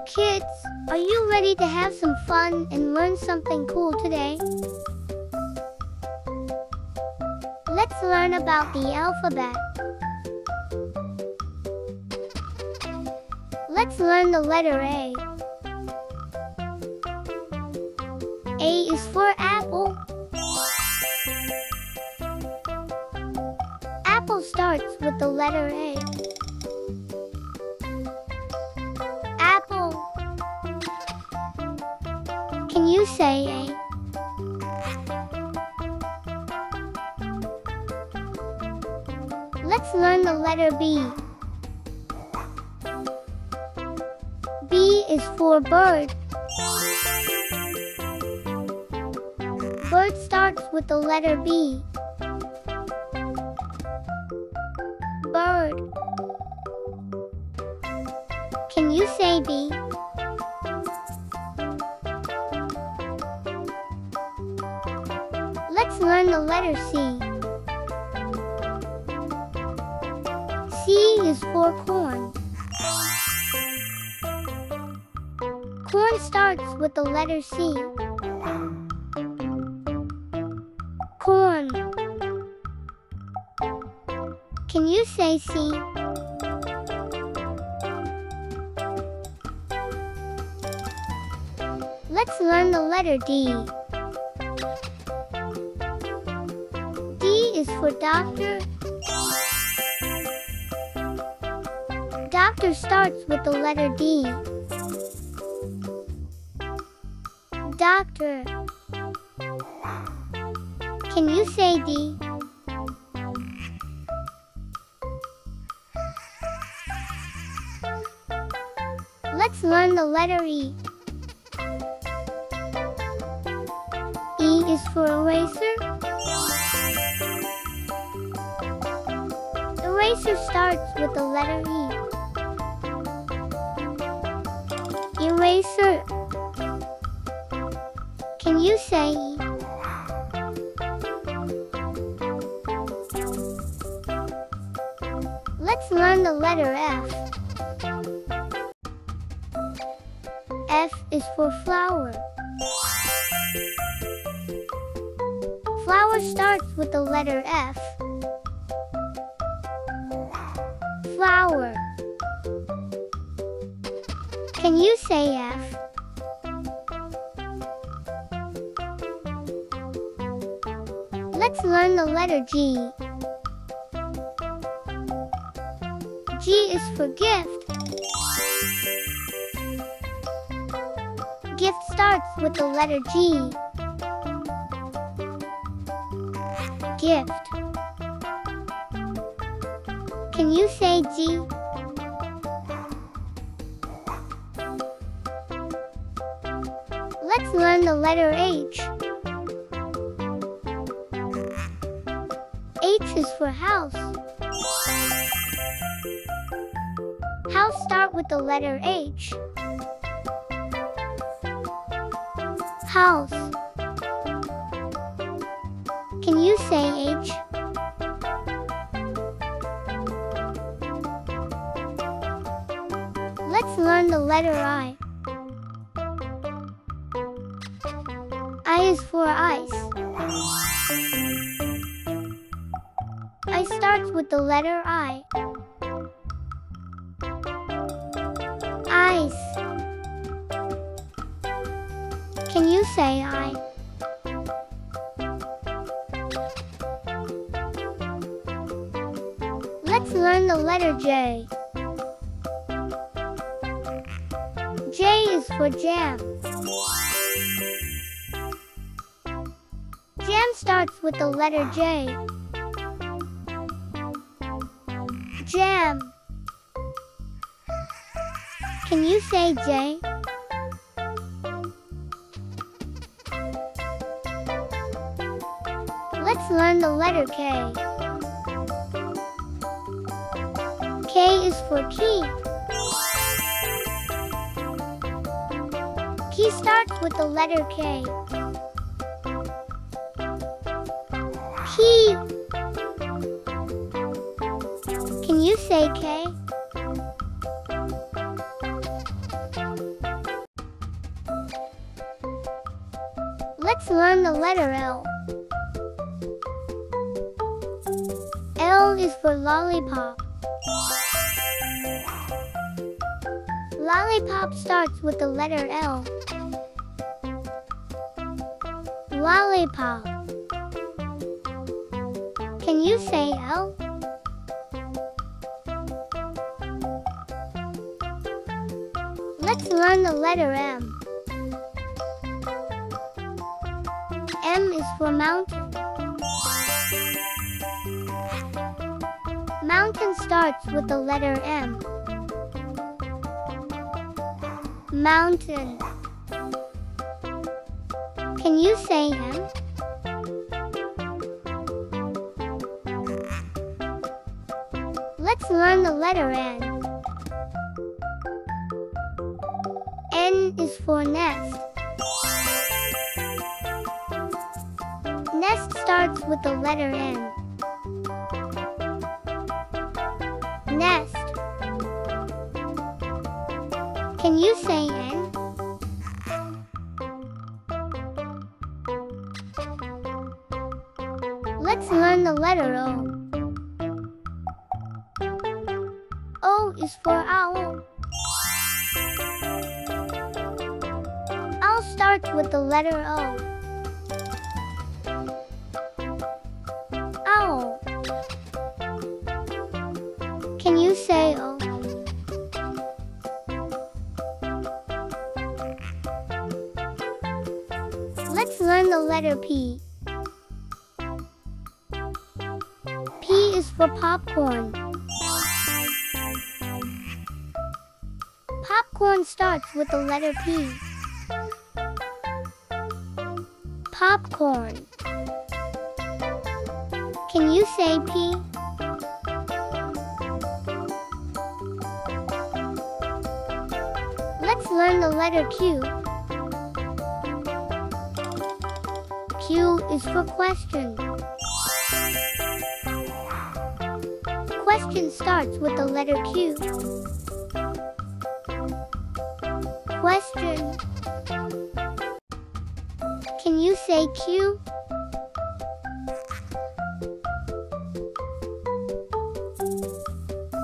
Kids, are you ready to have some fun and learn something cool today? Let's learn about the alphabet. Let's learn the letter A. A is for apple. Apple starts with the letter A. Apple. Can you say A? Let's learn the letter B. B is for bird. Bird starts with the letter B. Bird. Can you say B? Let's learn the letter C. C is for corn. Corn starts with the letter C. Corn. Can you say C? Let's learn the letter D. D is for doctor. Doctor starts with the letter D. Doctor. Can you say D? Let's learn the letter E. E is for eraser. Eraser starts with the letter E. Eraser. Can you say E? Let's learn the letter F. F is for flower. Flower starts with the letter F. Flower. Can you say F? Let's learn the letter G. G is for gift. Gift starts with the letter G. Gift. Can you say G? Let's learn the letter H. H is for house. House start with the letter H. House. Can you say H? Let's learn the letter I. I is for ice. I starts with the letter I. Ice. Can you say I? Let's learn the letter J. J is for jam. Jam starts with the letter J. Jam. Can you say J? Let's learn the letter K. K is for key. Key starts with the letter K. Key. Can you say K? Let's learn the letter L. L is for lollipop. Lollipop starts with the letter L. Lollipop. Can you say L? Let's learn the letter M. M is for mountain. Mountain starts with the letter M. Mountain. Can you say M? Let's learn the letter N. N is for nest. Nest starts with the letter N. Nest. Can you say N? Let's learn the letter O. O is for owl. Owl starts with the letter O. Owl. Can you say O? Let's learn the letter P. P is for popcorn. Popcorn starts with the letter P. Popcorn. Can you say P? Let's learn the letter Q. Q is for question. Question starts with the letter Q. Question. Can you say Q?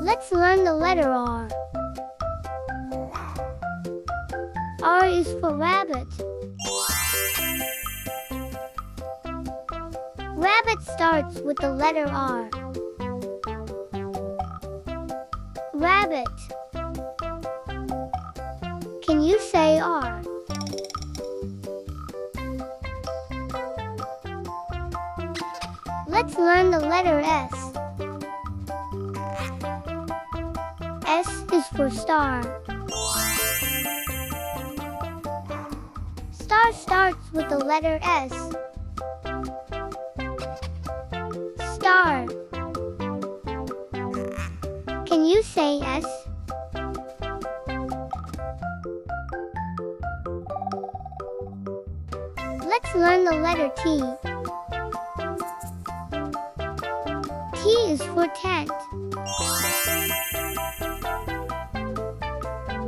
Let's learn the letter R. R is for rabbit. Rabbit starts with the letter R. Rabbit. Can you say R? Let's learn the letter S. S is for star. Star starts with the letter S. Star. Can you say S? Let's learn the letter T. T is for tent.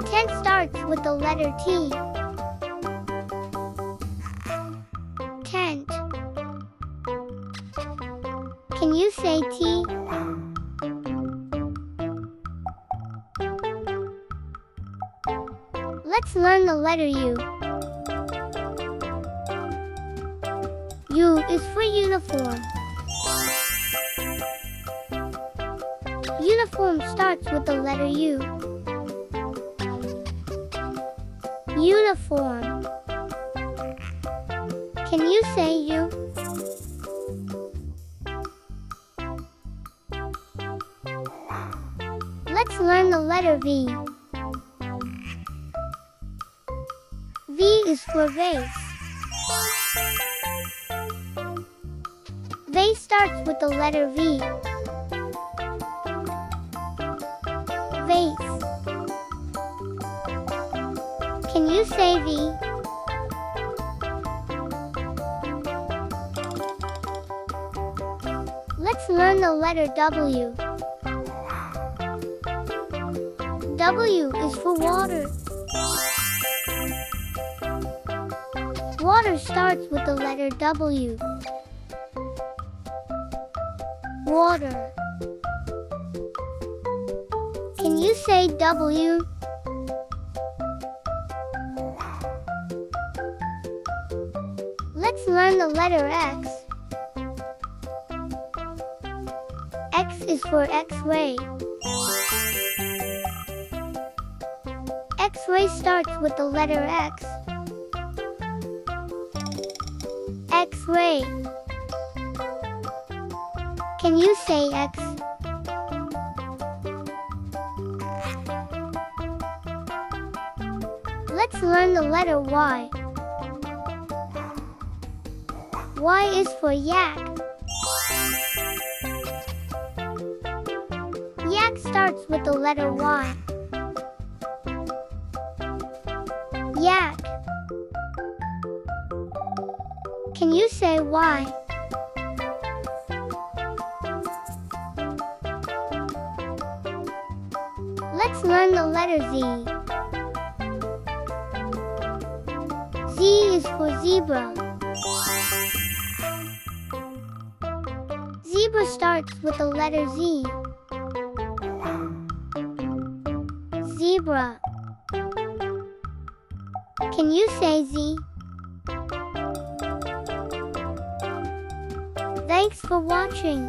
Tent starts with the letter T. Tent. Can you say T? Let's learn the letter U. U is for uniform. Uniform starts with the letter U. Uniform. Can you say U? Let's learn the letter V. V is for vase. Vase starts with the letter V. Vase. Can you say V? Let's learn the letter W. W is for water. Water Water starts with the letter W. Water. Can you say W? Let's learn the letter X. X is for X-ray. X-ray starts with the letter X. X-ray. Can you say X? Let's learn the letter Y. Y is for yak. Yak starts with the letter Y. Yak. Can you say Y? Let's learn the letter Z. Z is for zebra. Zebra starts with the letter Z. Zebra. Can you say Z? Thanks for watching.